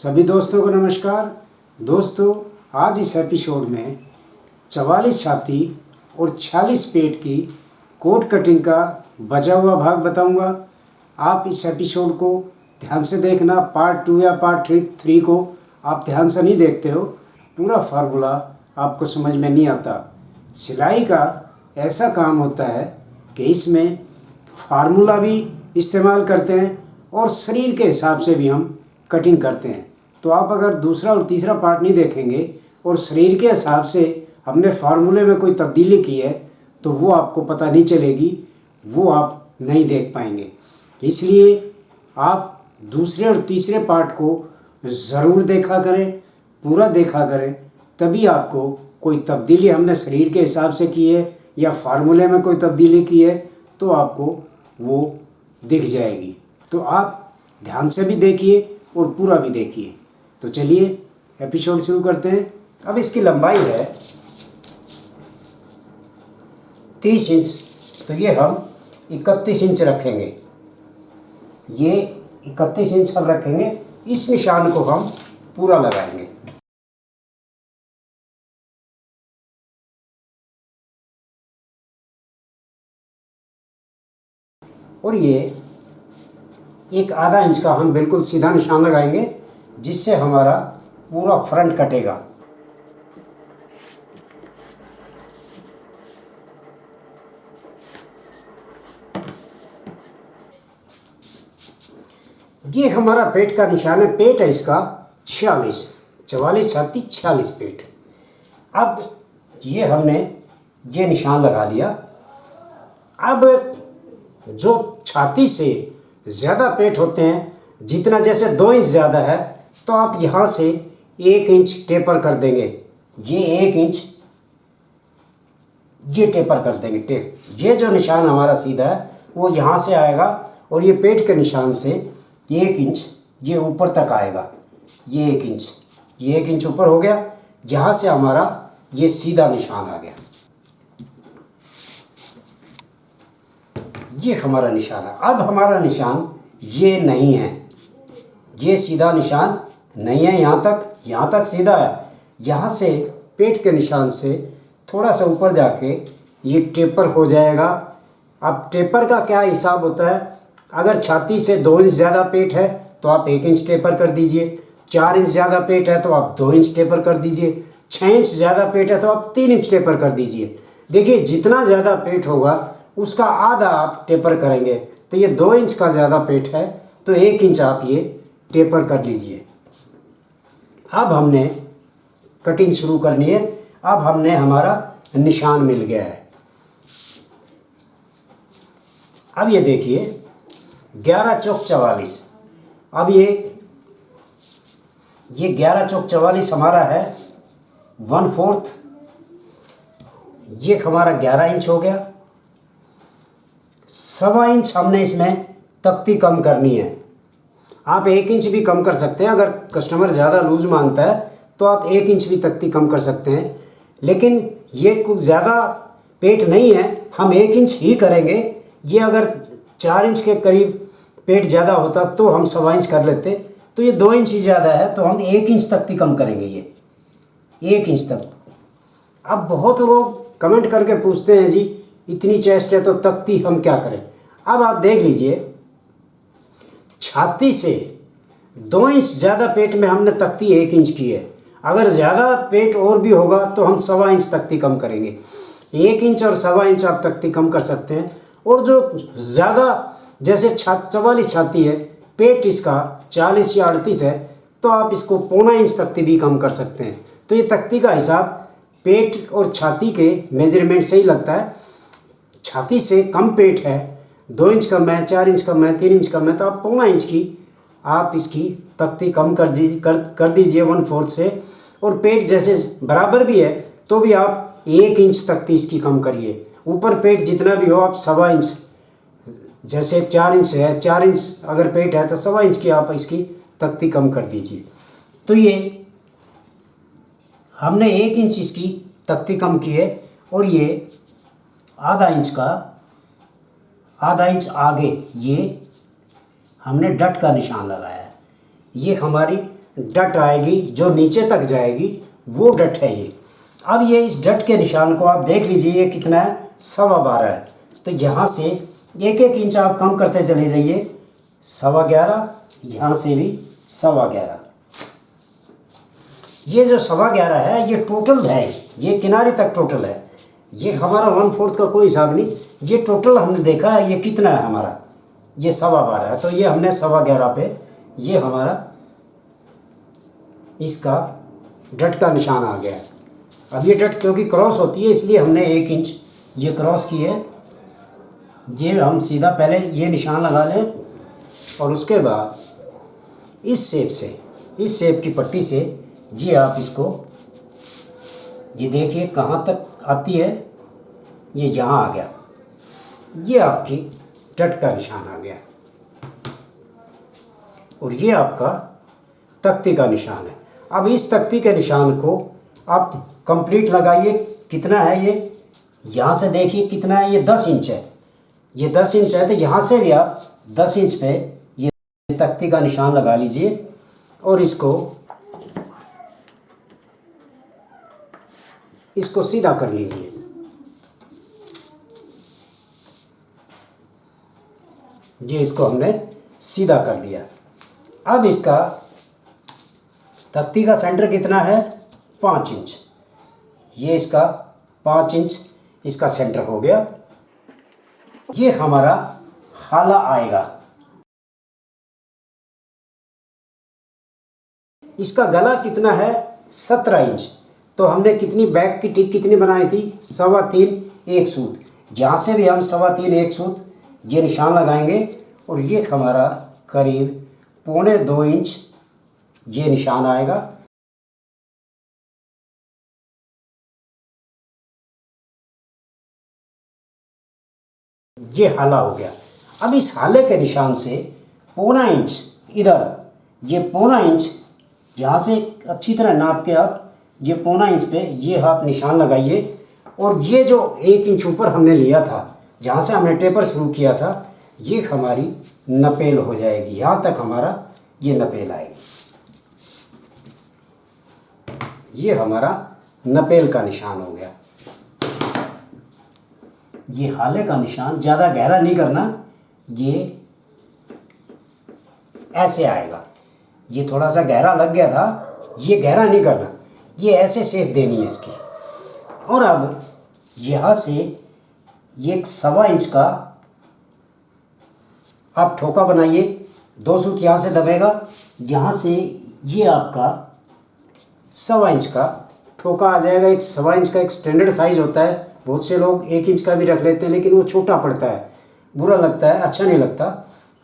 सभी दोस्तों को नमस्कार। दोस्तों, आज इस एपिसोड में 44 छाती और 46 पेट की कोट कटिंग का बचा हुआ भाग बताऊंगा। आप इस एपिसोड को ध्यान से देखना। पार्ट 2 या पार्ट 3 को आप ध्यान से नहीं देखते हो, पूरा फार्मूला आपको समझ में नहीं आता। सिलाई का ऐसा काम होता है कि इसमें फार्मूला भी इस्तेमाल करते हैं और शरीर के हिसाब से भी हम कटिंग करते हैं। तो आप अगर दूसरा और तीसरा पार्ट नहीं देखेंगे और शरीर के हिसाब से हमने फार्मूले में कोई तब्दीली की है तो वो आपको पता नहीं चलेगी, वो आप नहीं देख पाएंगे। इसलिए आप दूसरे और तीसरे पार्ट को ज़रूर देखा करें, पूरा देखा करें, तभी आपको कोई तब्दीली हमने शरीर के हिसाब से की है या फार्मूले में कोई तब्दीली की है तो आपको वो दिख जाएगी। तो आप ध्यान से भी देखिए और पूरा भी देखिए। तो चलिए एपिसोड शुरू करते हैं। अब इसकी लंबाई है 30 इंच, तो ये हम 31 इंच रखेंगे। ये 31 इंच हम रखेंगे। इस निशान को हम पूरा लगाएंगे। और ये एक आधा इंच का हम बिल्कुल सीधा निशान लगाएंगे जिससे हमारा पूरा फ्रंट कटेगा। ये हमारा पेट का निशान है। पेट है इसका 46, 44 छाती 46 पेट। अब ये हमने ये निशान लगा लिया। अब जो छाती से ज़्यादा पेट होते हैं, जितना जैसे 2 इंच ज़्यादा है तो आप यहाँ से 1 इंच टेपर कर देंगे। ये 1 इंच ये टेपर कर देंगे। ये जो निशान हमारा सीधा है वो यहाँ से आएगा और ये पेट के निशान से 1 इंच ये ऊपर तक आएगा। ये 1 इंच, ये 1 इंच ऊपर हो गया। यहाँ से हमारा ये सीधा निशान आ गया। ये हमारा निशान है। अब हमारा निशान ये नहीं है, ये सीधा निशान नहीं है। यहाँ तक सीधा है। यहाँ से पेट के निशान से थोड़ा सा ऊपर जाके ये टेपर हो जाएगा। अब टेपर का क्या हिसाब होता है, अगर छाती से 2 इंच ज़्यादा पेट है तो आप 1 इंच टेपर कर दीजिए। 4 इंच ज़्यादा पेट है तो आप 2 इंच टेपर कर दीजिए। 6 इंच ज़्यादा पेट है तो आप 3 इंच टेपर कर दीजिए। देखिए, जितना ज़्यादा पेट होगा उसका आधा आप टेपर करेंगे। तो ये 2 इंच का ज़्यादा पेट है तो 1 इंच आप ये टेपर कर लीजिए। अब हमने कटिंग शुरू करनी है। अब हमने हमारा निशान मिल गया है। अब ये देखिए 11 चौक 44। अब ये 11 चौक 44 हमारा है 1/4। ये हमारा 11 इंच हो गया। 1.25 इंच हमने इसमें तख्ती कम करनी है। आप 1 इंच भी कम कर सकते हैं। अगर कस्टमर ज़्यादा लूज मांगता है तो आप 1 इंच भी तख्ती कम कर सकते हैं, लेकिन ये कुछ ज़्यादा पेट नहीं है, हम 1 इंच ही करेंगे। ये अगर 4 इंच के करीब पेट ज़्यादा होता तो हम 1.25 इंच कर लेते। तो ये 2 इंच ही ज़्यादा है तो हम 1 इंच तख्ती कम करेंगे। ये 1 इंच तक। अब बहुत लोग कमेंट करके पूछते हैं, जी इतनी चेस्ट है तो तख्ती हम क्या करें। अब आप देख लीजिए, छाती से 2 इंच ज़्यादा पेट में हमने तख्ती 1 इंच की है। अगर ज़्यादा पेट और भी होगा तो हम 1.25 इंच तख्ती कम करेंगे। 1 इंच और 1.25 इंच आप तख्ती कम कर सकते हैं। और जो ज़्यादा जैसे 44 छाती है, पेट इसका 40 या 38 है तो आप इसको 0.25 इंच तख्ती भी कम कर सकते हैं। तो ये तख्ती का हिसाब पेट और छाती के मेजरमेंट से ही लगता है। छाती से कम पेट है, 2 इंच कम है, 4 इंच कम है, 3 इंच कम है, तो आप 0.25 इंच की आप इसकी तख्ती कम कर दीजिए 1/4 से। और पेट जैसे बराबर भी है तो भी आप 1 इंच तख्ती इसकी कम करिए। ऊपर पेट जितना भी हो आप 1.25 इंच, जैसे 4 इंच है, 4 इंच अगर पेट है तो 1.25 इंच की आप इसकी तख्ती कम कर दीजिए। तो ये हमने 1 इंच इसकी तख्ती कम की है। और ये आधा इंच आगे ये हमने डट का निशान लगाया है। ये हमारी डट आएगी जो नीचे तक जाएगी, वो डट है ये। अब ये इस डट के निशान को आप देख लीजिए, ये कितना है, 12.25 है। तो यहाँ से 1-1 इंच आप कम करते चले जाइए, 11.25, यहाँ से भी 11.25। ये जो 11.25 है ये टोटल है, ये किनारे तक टोटल है, ये हमारा 1/4 का कोई हिसाब नहीं, ये टोटल हमने देखा है ये कितना है हमारा, ये 12.25 है। तो ये हमने 11.25 पे ये हमारा इसका डट का निशान आ गया। अब ये डट क्योंकि क्रॉस होती है इसलिए हमने 1 इंच ये क्रॉस की है। ये हम सीधा पहले ये निशान लगा लें और उसके बाद इस शेप से, इस शेप की पट्टी से ये आप इसको, ये देखिए कहाँ तक आती है, ये यहाँ आ गया, ये आपकी डट का निशान आ गया। और ये आपका तख्ती का निशान है। अब इस तख्ती के निशान को आप कंप्लीट लगाइए। कितना है ये, यहाँ से देखिए कितना है, ये 10 इंच है, ये 10 इंच है। तो यहाँ से भी आप 10 इंच पे ये तख्ती का निशान लगा लीजिए और इसको सीधा कर लीजिए। ये इसको हमने सीधा कर लिया। अब इसका तख्ती का सेंटर कितना है, 5 इंच। ये इसका 5 इंच इसका सेंटर हो गया। ये हमारा हाला आएगा। इसका गला कितना है, 17 इंच। तो हमने कितनी बैक की टिक कितनी बनाई थी, 3.25 एक सूत। यहाँ से भी हम 3.25 एक सूत ये निशान लगाएंगे और ये हमारा करीब 1.25 इंच ये निशान आएगा। ये हाला हो गया। अब इस हाले के निशान से 1.25 इंच इधर, ये 1.25 इंच यहाँ से अच्छी तरह नाप के आप ये 1.25 इंच पे ये आप निशान लगाइए। और ये जो 1 इंच ऊपर हमने लिया था, जहाँ से हमने टेपर शुरू किया था, ये हमारी नपेल हो जाएगी। यहाँ तक हमारा ये नपेल आएगी। ये हमारा नपेल का निशान हो गया। ये हाले का निशान ज़्यादा गहरा नहीं करना, ये ऐसे आएगा। ये थोड़ा सा गहरा लग गया था, ये गहरा नहीं करना, ये ऐसे शेप देनी है इसकी। और अब यहाँ से ये 1.25 इंच का आप ठोका बनाइए। 2 सूत यहाँ से दबेगा, यहाँ से ये आपका 1.25 इंच का ठोका आ जाएगा। एक 1.25 इंच का एक स्टैंडर्ड साइज़ होता है। बहुत से लोग 1 इंच का भी रख लेते हैं, लेकिन वो छोटा पड़ता है, बुरा लगता है, अच्छा नहीं लगता।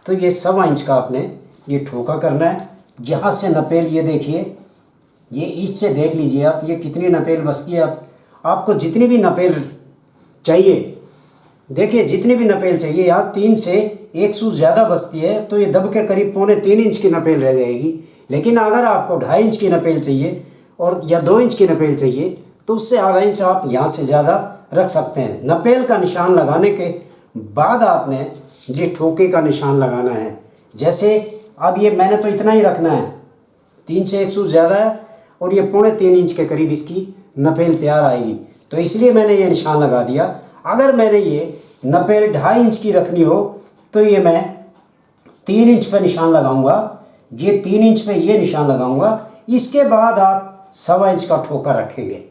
तो ये 1.25 इंच का आपने ये ठोका करना है। यहाँ से नपेल ये देखिए, ये इससे देख लीजिए आप ये कितनी नपेल बसती है। आपको जितनी भी नपेल चाहिए, देखिए जितनी भी नपेल चाहिए, यहाँ 3 से 1 सूत ज़्यादा बसती है तो ये दब के करीब 3.25 इंच की नपेल रह जाएगी। लेकिन अगर आपको 2.5 इंच की नपेल चाहिए और या 2 इंच की नपेल चाहिए तो उससे आधा इंच आप यहाँ से ज़्यादा रख सकते हैं। नपेल का निशान लगाने के बाद आपने ये ठोके का निशान लगाना है। जैसे अब ये मैंने तो इतना ही रखना है, 3 से 1 सूत ज़्यादा है और ये 3.25 इंच के करीब इसकी नपेल तैयार आएगी, तो इसलिए मैंने ये निशान लगा दिया। अगर मैंने ये नपेल 2.5 इंच की रखनी हो तो ये मैं 3 इंच पे निशान लगाऊंगा, ये 3 इंच पे ये निशान लगाऊंगा। इसके बाद आप 1.25 इंच का ठोका रखेंगे।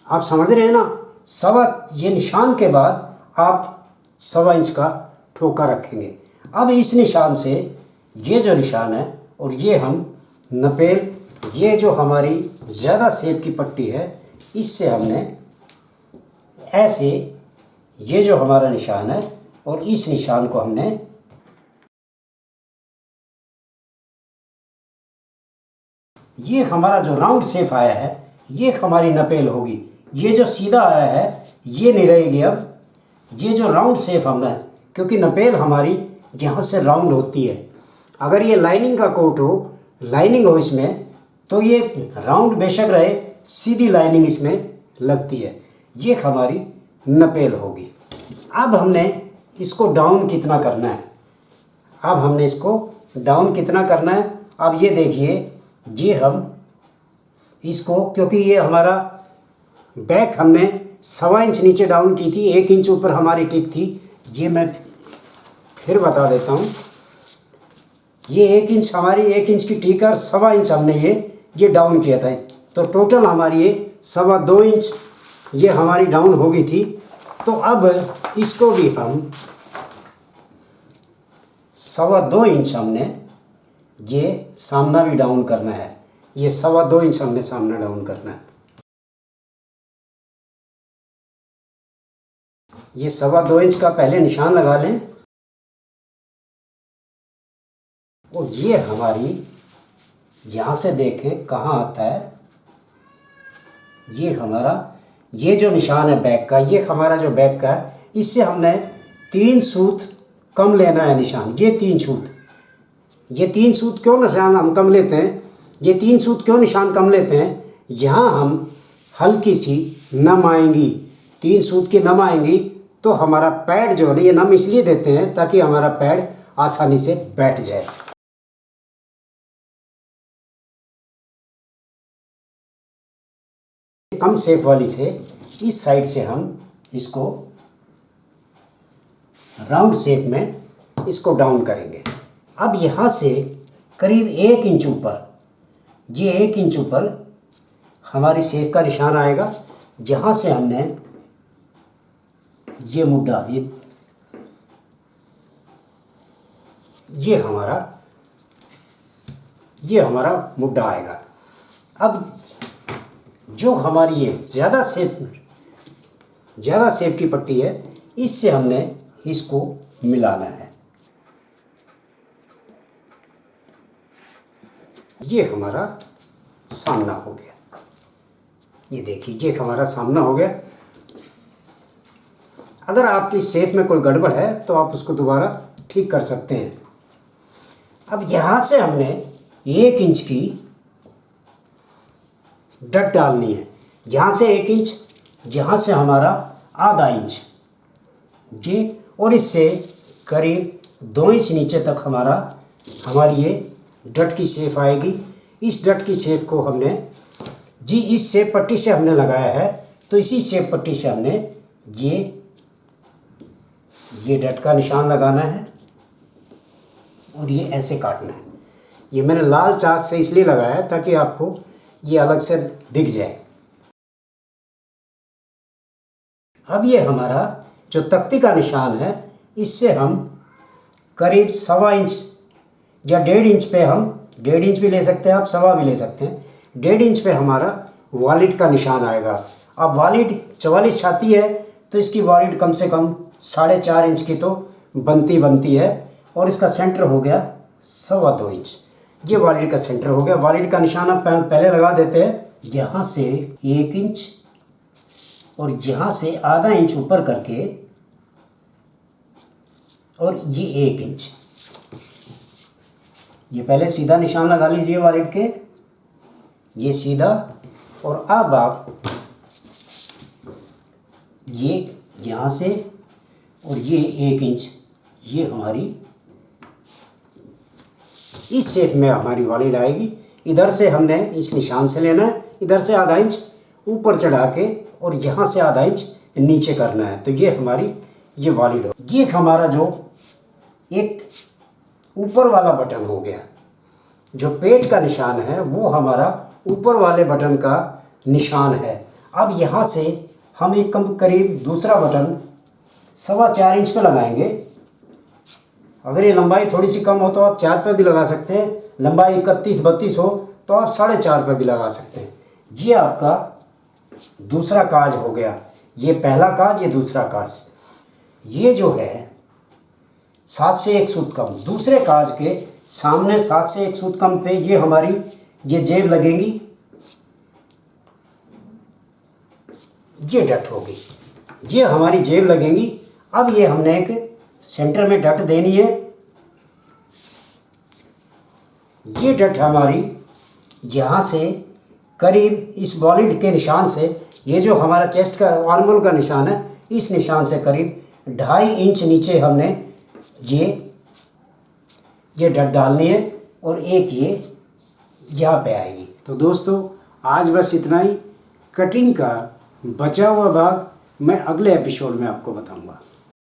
आप समझ रहे हैं ना, ये निशान के बाद आप 1.25 इंच का ठोका रखेंगे। अब इस निशान से ये जो निशान है और ये हम नपेल, ये जो हमारी ज़्यादा शेप की पट्टी है, इससे हमने ऐसे ये जो हमारा निशान है और इस निशान को हमने ये हमारा जो राउंड शेप आया है ये हमारी नपेल होगी। ये जो सीधा आया है ये नहीं रहेगी। अब ये जो राउंड शेप हमने, क्योंकि नपेल हमारी यहाँ से राउंड होती है। अगर ये लाइनिंग का कोट हो, लाइनिंग हो इसमें, तो ये राउंड बेशक रहे, सीधी लाइनिंग इसमें लगती है। ये हमारी नपेल होगी। अब हमने इसको डाउन कितना करना है, अब हमने इसको डाउन कितना करना है अब ये देखिए, ये हम इसको, क्योंकि ये हमारा बैक हमने 1.25 इंच नीचे डाउन की थी, 1 इंच ऊपर हमारी टिक थी। ये मैं फिर बता देता हूँ, ये 1 इंच हमारी 1 इंच की टिक और 1.25 इंच हमने ये डाउन किया था। तो टोटल हमारी ये 2.25 इंच ये हमारी डाउन हो गई थी। तो अब इसको भी हम 2.25 इंच हमने ये सामना भी डाउन करना है। ये 2.25 इंच हमने सामना डाउन करना है। ये 2.25 इंच का पहले निशान लगा लें। और ये हमारी यहाँ से देखें कहाँ आता है, ये हमारा ये जो निशान है बैक का, ये हमारा जो बैक का है, इससे हमने 3 सूत कम लेना है निशान। ये 3 सूत, ये 3 सूत क्यों निशान हम कम लेते हैं, ये 3 सूत क्यों निशान कम लेते हैं, यहाँ हम हल्की सी नम आएंगी, 3 सूत की नम आएंगी। तो हमारा पैड जो है, ये नम इसलिए देते हैं ताकि हमारा पैड आसानी से बैठ जाए। कम शेप वाली से इस साइड से हम इसको राउंड शेप में इसको डाउन करेंगे। अब यहाँ से करीब 1 इंच ऊपर, ये 1 इंच ऊपर हमारी शेप का निशान आएगा, जहाँ से हमने ये मुड्ढा, ये हमारा मुड्ढा आएगा। अब जो हमारी ये ज़्यादा शेप की पट्टी है, इससे हमने इसको मिलाना है। ये हमारा सामना हो गया। ये देखिए, ये हमारा सामना हो गया। अगर आपकी शेप में कोई गड़बड़ है तो आप उसको दोबारा ठीक कर सकते हैं। अब यहाँ से हमने 1 इंच की डट डालनी है। यहाँ से 1 इंच, यहाँ से हमारा आधा इंच ये, और इससे करीब 2 इंच नीचे तक हमारी ये डट की शेप आएगी। इस डट की शेप को हमने इस शेप पट्टी से हमने लगाया है, तो इसी शेप पट्टी से हमने ये डट का निशान लगाना है और ये ऐसे काटना है। ये मैंने लाल चाक से इसलिए लगाया है ताकि आपको ये अलग से दिख जाए। अब ये हमारा जो तख्ती का निशान है, इससे हम करीब 1.25 इंच या 1.5 इंच पे, हम 1.5 इंच भी ले सकते हैं, आप 1.25 भी ले सकते हैं। 1.5 इंच पे हमारा वॉलिट का निशान आएगा। अब वॉलिट 44 छाती है, तो इसकी वॉलिट कम से कम 4.5 इंच की तो बनती है। और इसका सेंटर हो गया 2.25 इंच। ये वॉलिट का सेंटर हो गया। वॉलिट का निशान आप पहले लगा देते हैं। यहाँ से 1 इंच और यहाँ से आधा इंच ऊपर करके, और ये 1 इंच, ये पहले सीधा निशान लगा लीजिए वॉलिट के, ये सीधा। और अब आप ये यहाँ से और ये 1 इंच, ये हमारी इस शेप में हमारी वॉलिट आएगी। इधर से हमने इस निशान से लेना है, इधर से आधा इंच ऊपर चढ़ा के, और यहाँ से आधा इंच नीचे करना है। तो ये हमारी ये वॉलिट हो। ये हमारा जो एक ऊपर वाला बटन हो गया, जो पेट का निशान है वो हमारा ऊपर वाले बटन का निशान है। अब यहाँ से हम एक करीब दूसरा बटन 4.25 इंच पे लगाएंगे। अगर ये लंबाई थोड़ी सी कम हो तो आप 4 पे भी लगा सकते हैं, लंबाई 31-32 हो तो आप 4.5 पे भी लगा सकते हैं। ये आपका दूसरा काज हो गया। ये पहला काज, ये दूसरा काज। ये जो है 7 से 1 सूत कम, दूसरे काज के सामने 7 से 1 सूत कम पे ये हमारी ये जेब लगेगी, ये डट होगी, ये हमारी जेब लगेंगी। अब ये हमने एक सेंटर में डट देनी है। ये डट हमारी यहाँ से करीब इस वॉलिट के निशान से, ये जो हमारा चेस्ट का आर्महोल का निशान है, इस निशान से करीब 2.5 इंच नीचे हमने ये डट डालनी है। और एक ये यहाँ पे आएगी। तो दोस्तों आज बस इतना ही। कटिंग का बचा हुआ भाग मैं अगले एपिसोड में आपको बताऊंगा।